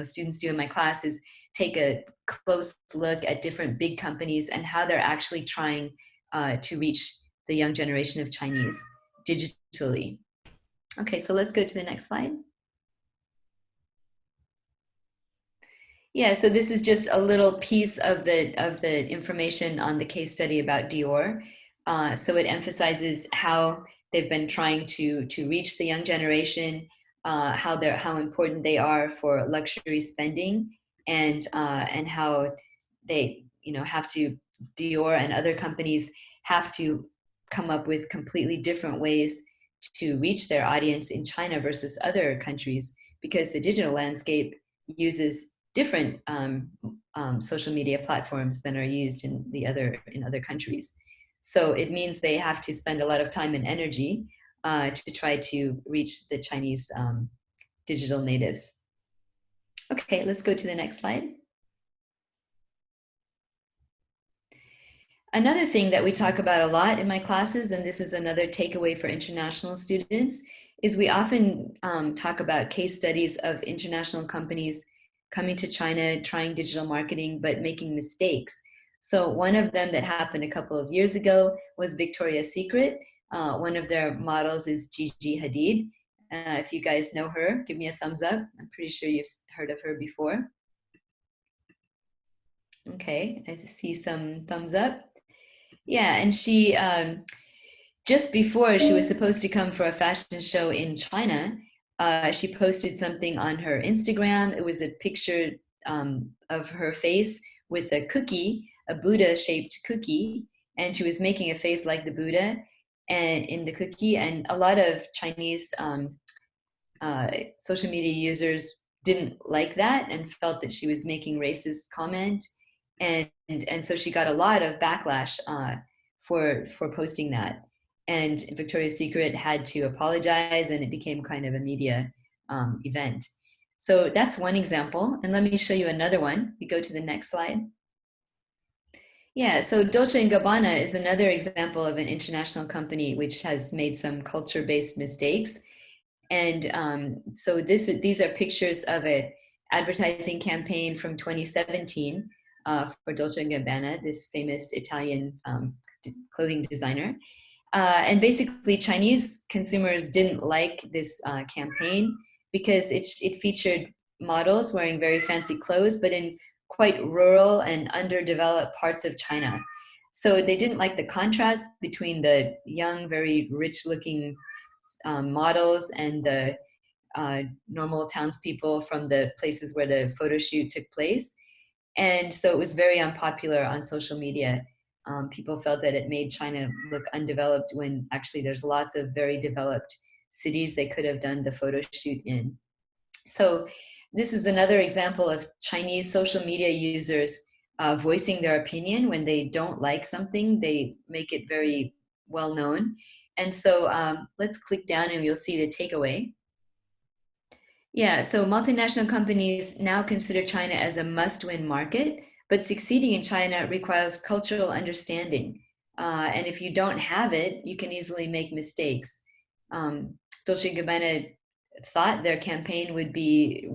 students do in my class is take a close look at different big companies and how they're actually trying to reach the young generation of Chinese digitally. Okay, so let's go to the next slide. Yeah, so this is just a little piece of the information on the case study about Dior. So it emphasizes how they've been trying to reach the young generation, how important they are for luxury spending, and how they have to, Dior and other companies have to come up with completely different ways to reach their audience in China versus other countries, because the digital landscape uses different social media platforms than are used in other countries. So it means they have to spend a lot of time and energy to try to reach the Chinese digital natives. Okay, let's go to the next slide. Another thing that we talk about a lot in my classes, and this is another takeaway for international students, is we often talk about case studies of international companies coming to China, trying digital marketing, but making mistakes. So one of them that happened a couple of years ago was Victoria's Secret. One of their models is Gigi Hadid. If you guys know her, give me a thumbs up. I'm pretty sure you've heard of her before. Okay, I see some thumbs up. Yeah, and she, just before she was supposed to come for a fashion show in China, she posted something on her Instagram. It was a picture of her face with a cookie, a Buddha-shaped cookie, and she was making a face like the Buddha and in the cookie. And a lot of Chinese social media users didn't like that and felt that she was making racist comment. And so she got a lot of backlash for posting that. And Victoria's Secret had to apologize, and it became kind of a media event. So that's one example. And let me show you another one. We go to the next slide. Yeah, so Dolce & Gabbana is another example of an international company which has made some culture-based mistakes. And so these are pictures of an advertising campaign from 2017 for Dolce & Gabbana, this famous Italian clothing designer. And basically, Chinese consumers didn't like this campaign because it featured models wearing very fancy clothes, but in quite rural and underdeveloped parts of China. So they didn't like the contrast between the young, very rich-looking models and the normal townspeople from the places where the photo shoot took place. And so it was very unpopular on social media. People felt that it made China look undeveloped when actually there's lots of very developed cities they could have done the photo shoot in. So this is another example of Chinese social media users voicing their opinion. When they don't like something, they make it very well known. And so let's click down and you'll see the takeaway. Yeah, so multinational companies now consider China as a must-win market, but succeeding in China requires cultural understanding. And if you don't have it, you can easily make mistakes. Dolce & Gabbana thought their campaign would be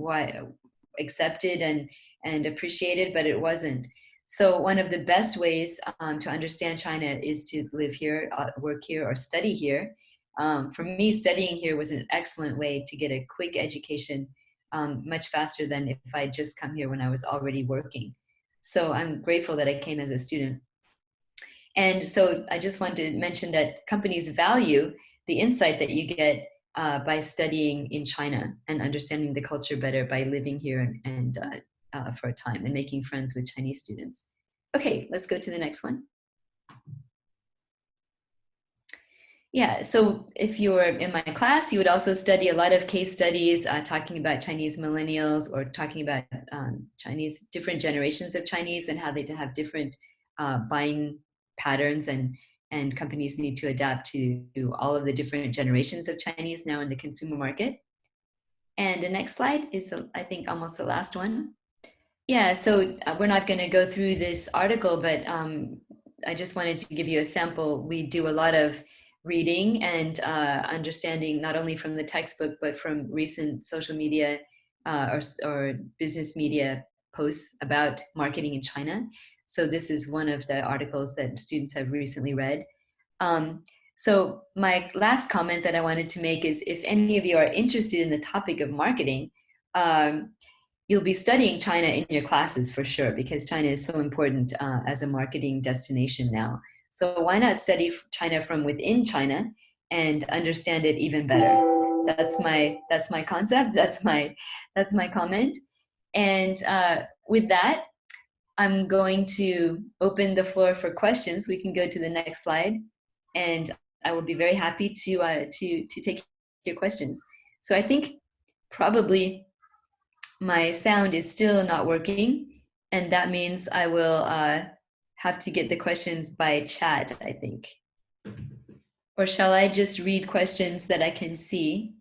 accepted and appreciated, but it wasn't. So one of the best ways to understand China is to live here, work here, or study here. For me, studying here was an excellent way to get a quick education, much faster than if I had just come here when I was already working. So I'm grateful that I came as a student. And so I just wanted to mention that companies value the insight that you get by studying in China and understanding the culture better by living here and for a time and making friends with Chinese students. Okay, let's go to the next one. Yeah, so if you were in my class, you would also study a lot of case studies talking about Chinese millennials or talking about Chinese, different generations of Chinese and how they have different buying patterns, and companies need to adapt to all of the different generations of Chinese now in the consumer market. And the next slide is, I think, almost the last one. Yeah, so we're not going to go through this article, but I just wanted to give you a sample. We do a lot of reading and understanding, not only from the textbook, but from recent social media or business media posts about marketing in China. So this is one of the articles that students have recently read. So my last comment that I wanted to make is, if any of you are interested in the topic of marketing, you'll be studying China in your classes for sure, because China is so important as a marketing destination now. So why not study China from within China and understand it even better? That's my concept. That's my comment. And with that, I'm going to open the floor for questions. We can go to the next slide, and I will be very happy to take your questions. So I think probably my sound is still not working, and that means I will have to get the questions by chat, I think. Or shall I just read questions that I can see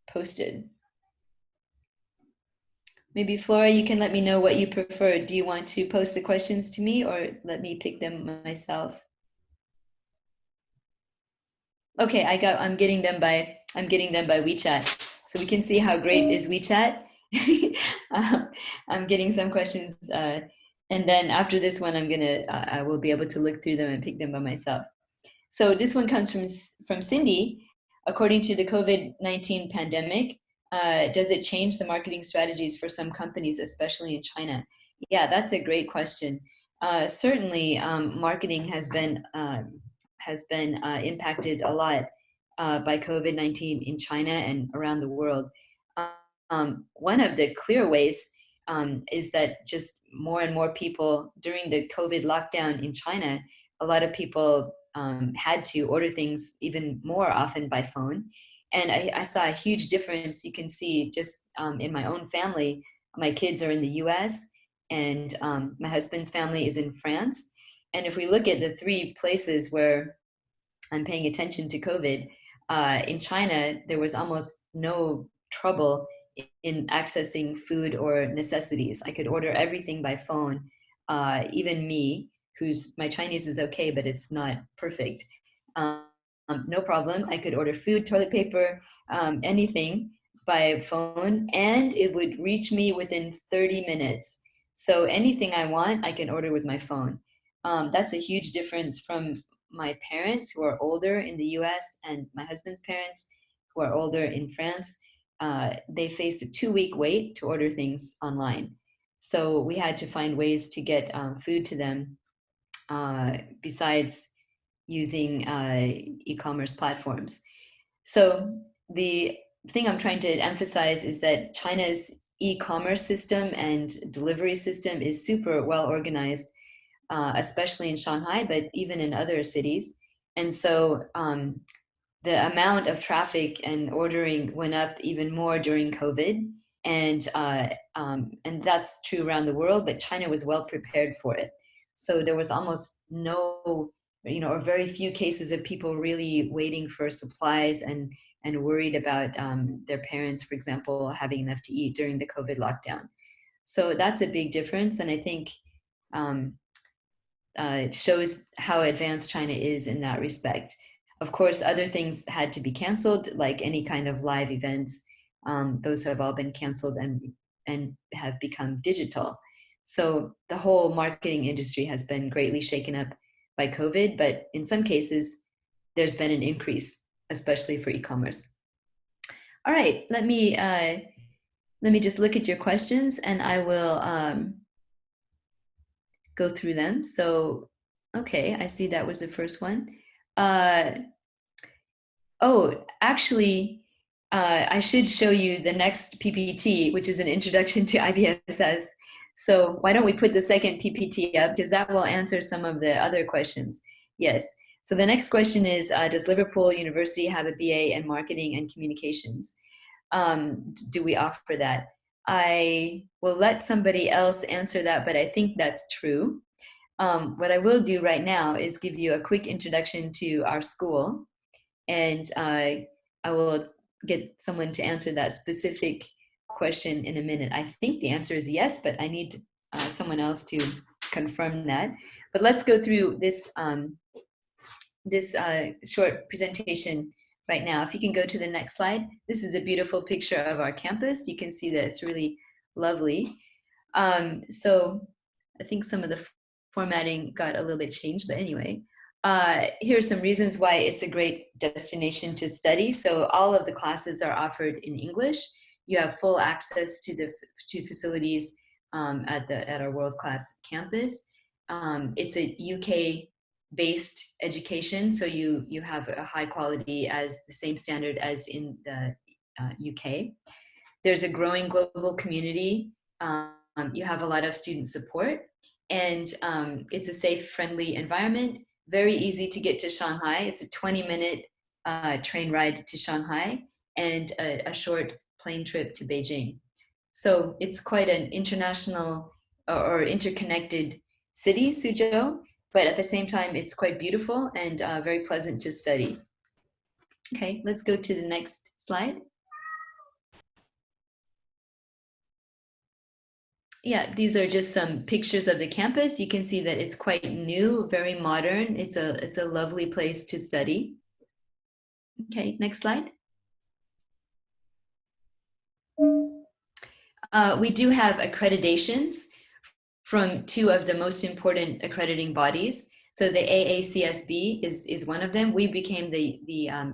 posted? Maybe Flora, you can let me know what you prefer. Do you want to post the questions to me or let me pick them myself? Okay, I'm getting them by WeChat. So we can see how great is WeChat. I'm getting some questions, and then after this one, I will be able to look through them and pick them by myself. So this one comes from Cindy. According to the COVID-19 pandemic, does it change the marketing strategies for some companies, especially in China? Yeah, that's a great question. Certainly, marketing has been impacted a lot by COVID-19 in China and around the world. One of the clear ways is that just more and more people during the COVID lockdown in China, a lot of people had to order things even more often by phone. And I saw a huge difference. You can see just in my own family. My kids are in the US, and my husband's family is in France. And if we look at the three places where I'm paying attention to COVID, in China, there was almost no trouble in accessing food or necessities. I could order everything by phone, even me, my Chinese is okay, but it's not perfect. No problem. I could order food, toilet paper, anything by phone, and it would reach me within 30 minutes. So anything I want, I can order with my phone. That's a huge difference from my parents who are older in the US and my husband's parents who are older in France. They face a 2-week wait to order things online. So we had to find ways to get food to them besides using e-commerce platforms. So the thing I'm trying to emphasize is that China's e-commerce system and delivery system is super well organized, especially in Shanghai, but even in other cities. And so the amount of traffic and ordering went up even more during COVID. And that's true around the world, but China was well prepared for it. So there was almost no, or very few cases of people really waiting for supplies and worried about their parents, for example, having enough to eat during the COVID lockdown. So that's a big difference. And I think it shows how advanced China is in that respect. Of course, other things had to be canceled, like any kind of live events. Those have all been canceled and have become digital. So the whole marketing industry has been greatly shaken up by COVID, but in some cases, there's been an increase, especially for e-commerce. All right, let me just look at your questions, and I will go through them. So, okay, I see that was the first one. Actually, I should show you the next PPT, which is an introduction to IBSS. So why don't we put the second PPT up, because that will answer some of the other questions. Yes. So the next question is, does Liverpool University have a BA in Marketing and Communications? Do we offer that? I will let somebody else answer that, but I think that's true. What I will do right now is give you a quick introduction to our school, and I will get someone to answer that specific question in a minute. I think the answer is yes, but I need someone else to confirm that. But let's go through this short presentation right now. If you can go to the next slide. This is a beautiful picture of our campus. You can see that it's really lovely. So I think some of the formatting got a little bit changed, but anyway. Here are some reasons why it's a great destination to study. So all of the classes are offered in English. you have full access to the facilities at our world-class campus. It's a UK-based education, so you have a high quality as the same standard as in the UK. There's a growing global community. You have a lot of student support, and it's a safe, friendly environment. Very easy to get to Shanghai. It's a 20-minute train ride to Shanghai and a short plane trip to Beijing. So it's quite an international or interconnected city, Suzhou, but at the same time, it's quite beautiful and very pleasant to study. Okay, let's go to the next slide. Yeah, these are just some pictures of the campus. You can see that it's quite new, very modern. It's a lovely place to study. Okay, next slide. We do have accreditations from two of the most important accrediting bodies. So the AACSB is one of them. We became the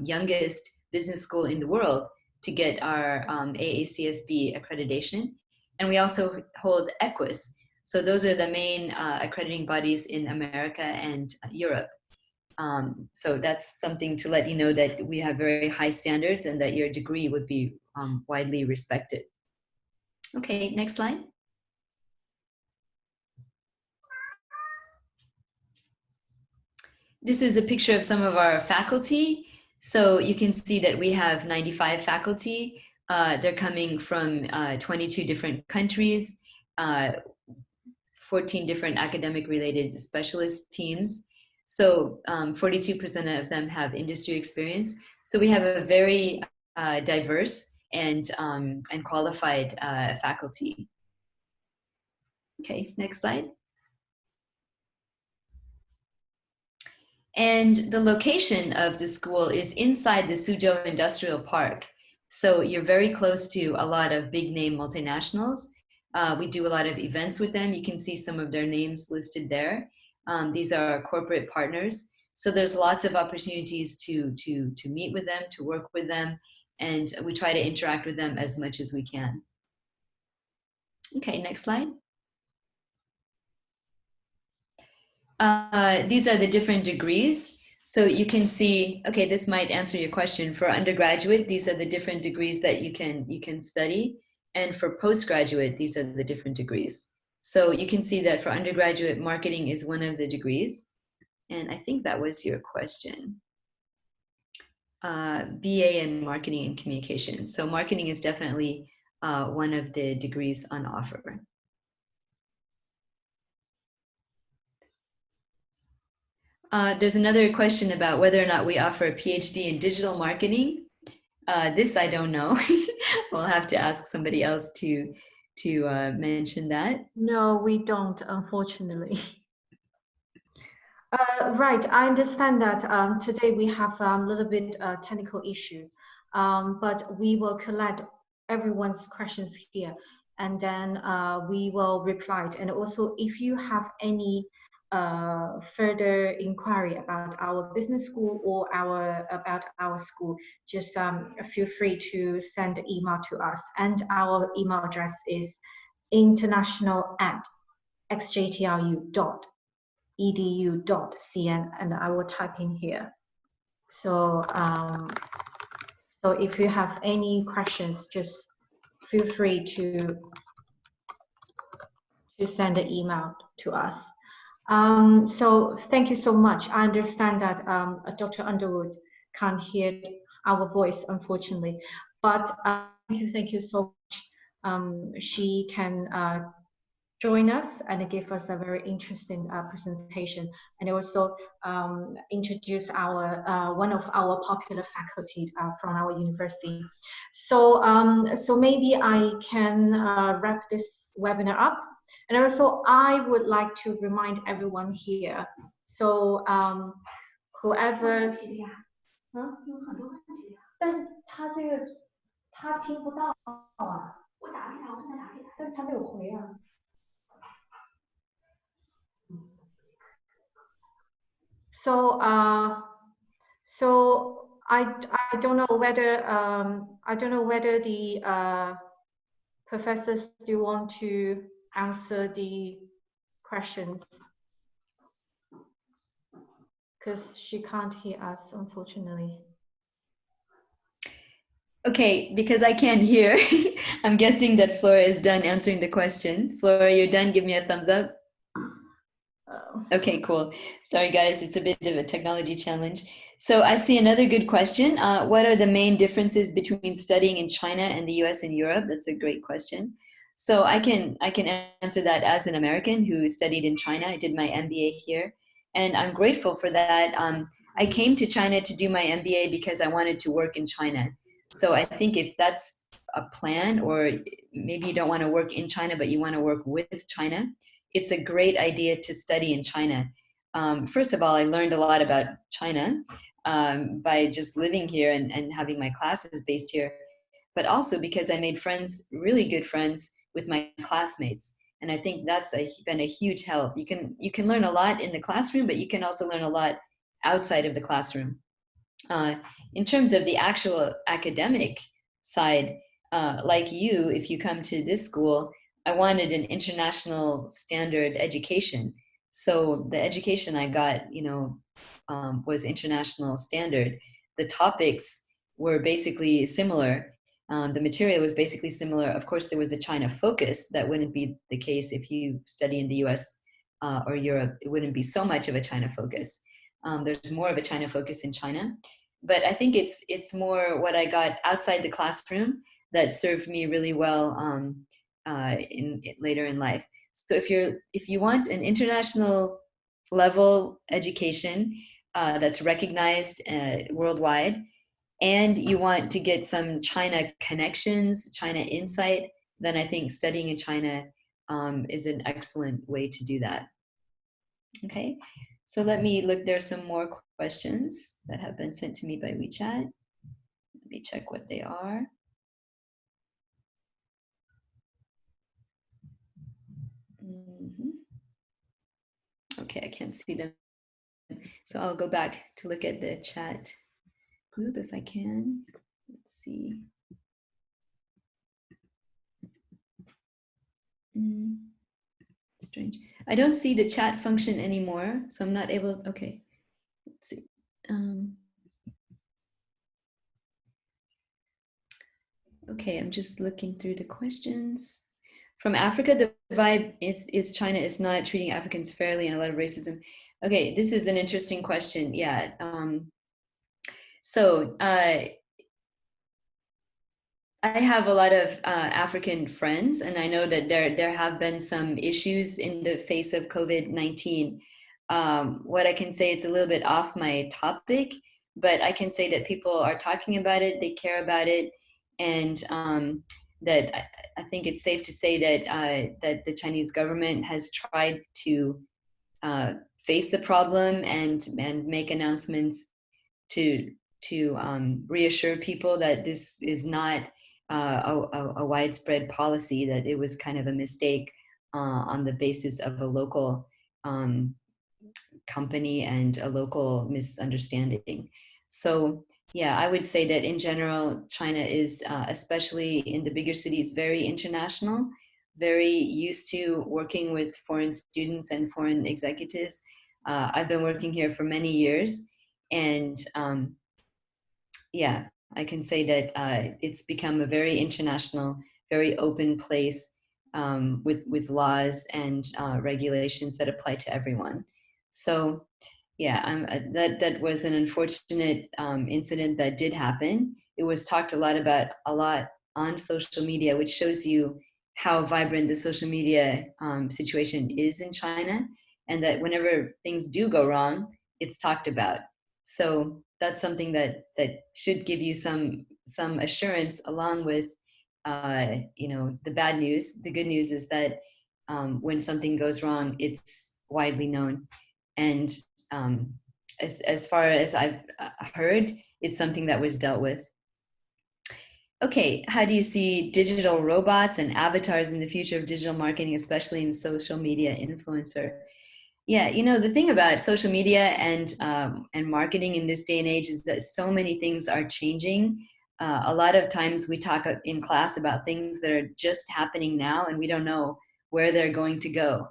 youngest business school in the world to get our AACSB accreditation. And we also hold EQUIS. So those are the main accrediting bodies in America and Europe. So that's something to let you know that we have very high standards and that your degree would be widely respected. Okay, next slide. This is a picture of some of our faculty. So you can see that we have 95 faculty. They're coming from 22 different countries, 14 different academic related specialist teams. So 42% of them have industry experience. So we have a very diverse and qualified faculty. Okay, next slide. And the location of the school is inside the Suzhou Industrial Park. So you're very close to a lot of big name multinationals. We do a lot of events with them. You can see some of their names listed there. These are our corporate partners. So there's lots of opportunities to meet with them, to work with them, and we try to interact with them as much as we can. Okay, next slide. These are the different degrees. So you can see, okay, this might answer your question. For undergraduate, these are the different degrees that you can study. And for postgraduate, these are the different degrees. So you can see that for undergraduate, marketing is one of the degrees. And I think that was your question. BA in marketing and communication. So marketing is definitely one of the degrees on offer. There's another question about whether or not we offer a PhD in digital marketing. This I don't know. We'll have to ask somebody else to mention that. No, we don't, unfortunately. Right, I understand that today we have a little bit technical issues, but we will collect everyone's questions here, and then we will reply. And also, if you have any further inquiry about our business school or about our school, just feel free to send an email to us. And our email address is international@xjtlu.edu.cn, and I will type in here. So so if you have any questions, just feel free to send an email to us. So thank you so much. I understand that Dr. Underwood can't hear our voice, unfortunately, but thank you so much. She can join us and give us a very interesting presentation, and also introduce our one of our popular faculty from our university. So so maybe I can wrap this webinar up. And also I would like to remind everyone here, so whoever 但是他这个他听不到啊，我打给他，我正在打给他，但是他没有回啊。So I don't know whether the professors still want to answer the questions, because she can't hear us, unfortunately. Okay, because I can't hear, I'm guessing that Flora is done answering the question. Flora, you're done? Give me a thumbs up. Okay, cool. Sorry, guys, it's a bit of a technology challenge. So I see another good question. What are the main differences between studying in China and the US and Europe? That's a great question. So I can answer that as an American who studied in China. I did my MBA here, and I'm grateful for that. I came to China to do my MBA because I wanted to work in China. So I think if that's a plan, or maybe you don't want to work in China, but you want to work with China, it's a great idea to study in China. First of all, I learned a lot about China by just living here and having my classes based here, but also because I made friends, really good friends with my classmates. And I think that's been a huge help. You can learn a lot in the classroom, but you can also learn a lot outside of the classroom. In terms of the actual academic side, like you, if you come to this school, I wanted an international standard education. So the education I got, was international standard. The topics were basically similar. The material was basically similar. Of course, there was a China focus. That wouldn't be the case if you study in the US or Europe. It wouldn't be so much of a China focus. There's more of a China focus in China. But I think it's more what I got outside the classroom that served me really well later in life. So if you want an international level education that's recognized worldwide, and you want to get some China connections, China insight, then I think studying in China is an excellent way to do that. Okay, so let me look. There's some more questions that have been sent to me by Wechat. Let me check what they are. Okay, I can't see them. So I'll go back to look at the chat group if I can. Let's see. Strange. I don't see the chat function anymore, so I'm not able. Okay, let's see. Okay, I'm just looking through the questions. From Africa, the vibe is China is not treating Africans fairly and a lot of racism. Okay, this is an interesting question. Yeah. So I have a lot of African friends, and I know that there have been some issues in the face of COVID-19. What I can say, it's a little bit off my topic, but I can say that people are talking about it, they care about it, and that I think it's safe to say that that the Chinese government has tried to face the problem and make announcements to reassure people that this is not a widespread policy, that it was kind of a mistake on the basis of a local company and a local misunderstanding. So yeah, I would say that in general, China is, especially in the bigger cities, very international, very used to working with foreign students and foreign executives. I've been working here for many years, and yeah, I can say that it's become a very international, very open place with laws and regulations that apply to everyone. So yeah, that was an unfortunate incident that did happen. It was talked a lot on social media, which shows you how vibrant the social media situation is in China, and that whenever things do go wrong, it's talked about. So that's something that should give you some assurance, along with the bad news. The good news is that when something goes wrong, it's widely known, and as far as I've heard, it's something that was dealt with. Okay, how do you see digital robots and avatars in the future of digital marketing, especially in social media influencer? Yeah, you know, the thing about social media and marketing in this day and age is that so many things are changing. A lot of times we talk in class about things that are just happening now, and we don't know where they're going to go.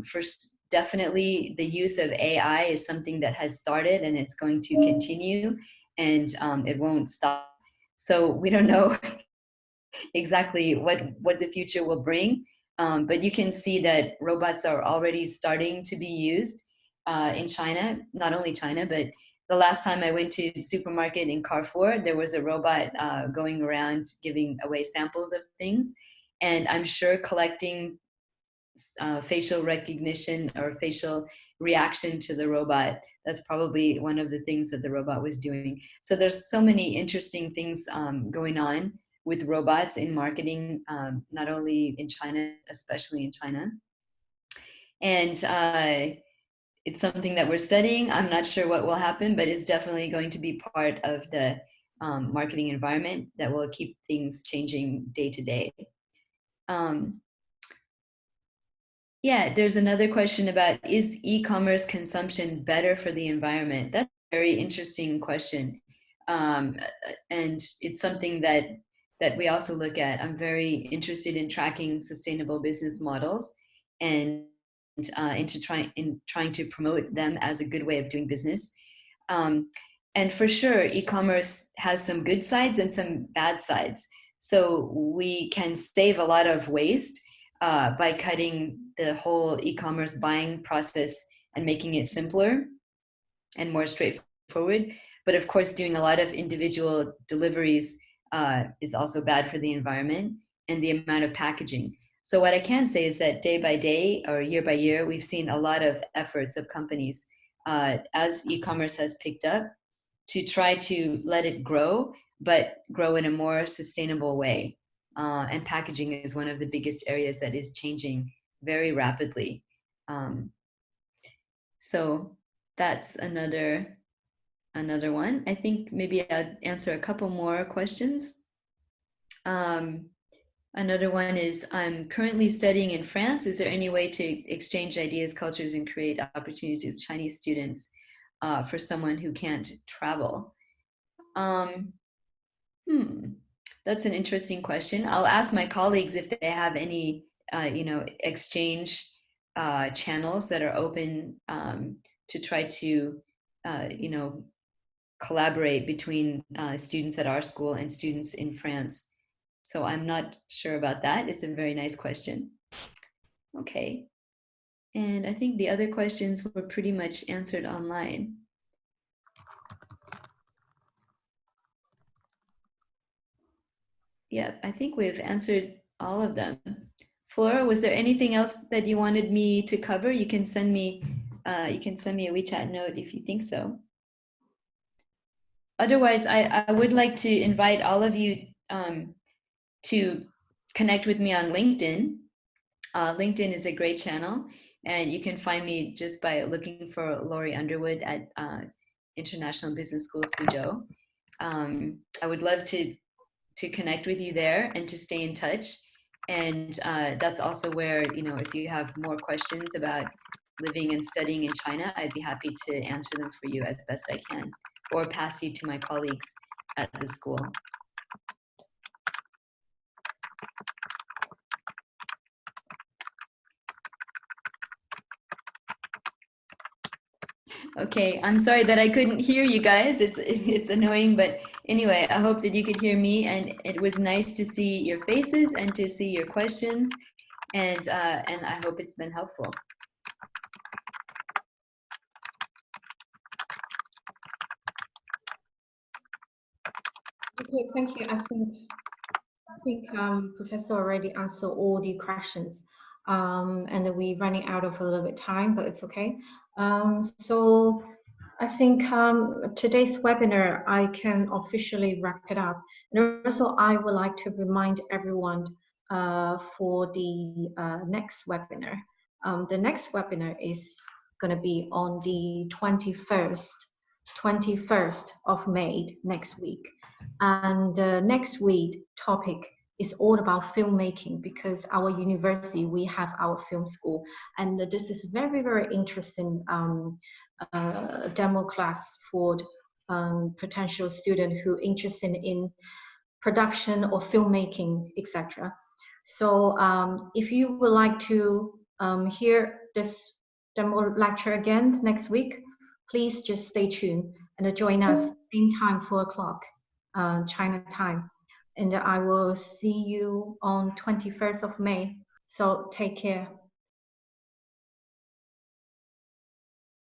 First, definitely, the use of AI is something that has started, and it's going to continue, and it won't stop. So we don't know exactly what the future will bring. But you can see that robots are already starting to be used in China, not only China, but the last time I went to the supermarket in Carrefour, there was a robot going around giving away samples of things. And I'm sure collecting facial recognition or facial reaction to the robot, that's probably one of the things that the robot was doing. So there's so many interesting things going on with robots in marketing, not only in China, especially in China. And it's something that we're studying. I'm not sure what will happen, but it's definitely going to be part of the marketing environment that will keep things changing day to day. Yeah, there's another question about, is e-commerce consumption better for the environment? That's a very interesting question. And it's something that we also look at. I'm very interested in tracking sustainable business models and in trying to promote them as a good way of doing business. And for sure, e-commerce has some good sides and some bad sides. So we can save a lot of waste by cutting the whole e-commerce buying process and making it simpler and more straightforward. But of course, doing a lot of individual deliveries is also bad for the environment and the amount of packaging. So what I can say is that day by day or year by year, we've seen a lot of efforts of companies as e-commerce has picked up to try to let it grow, but grow in a more sustainable way. And packaging is one of the biggest areas that is changing very rapidly. So that's another one. I think maybe I'll answer a couple more questions. Another one is, I'm currently studying in France. Is there any way to exchange ideas, cultures, and create opportunities with Chinese students for someone who can't travel? That's an interesting question. I'll ask my colleagues if they have any, exchange channels that are open to try to, collaborate between students at our school and students in France. So I'm not sure about that. It's a very nice question. Okay. And I think the other questions were pretty much answered online. Yeah, I think we've answered all of them. Flora, was there anything else that you wanted me to cover? You can send me a WeChat note if you think so. Otherwise, I would like to invite all of you to connect with me on LinkedIn. LinkedIn is a great channel, and you can find me just by looking for Laurie Underwood at International Business School Suzhou. I would love to connect with you there and to stay in touch. And that's also where, if you have more questions about living and studying in China, I'd be happy to answer them for you as best I can, or pass you to my colleagues at the school. Okay, I'm sorry that I couldn't hear you guys. It's annoying, but anyway, I hope that you could hear me, and it was nice to see your faces and to see your questions, and I hope it's been helpful. Okay, thank you. I think Professor already answered all the questions, and we're running out of a little bit time, but it's okay. So I think today's webinar, I can officially wrap it up. And also, I would like to remind everyone for the next webinar. The next webinar is going to be on the 21st of May next week. And next week topic is all about filmmaking, because our university, we have our film school, and this is very, very interesting demo class for potential student who interested in production or filmmaking, etc. So if you would like to hear this demo lecture again next week, please just stay tuned and join us same time, 4 o'clock China time. And I will see you on 21st of May. So take care.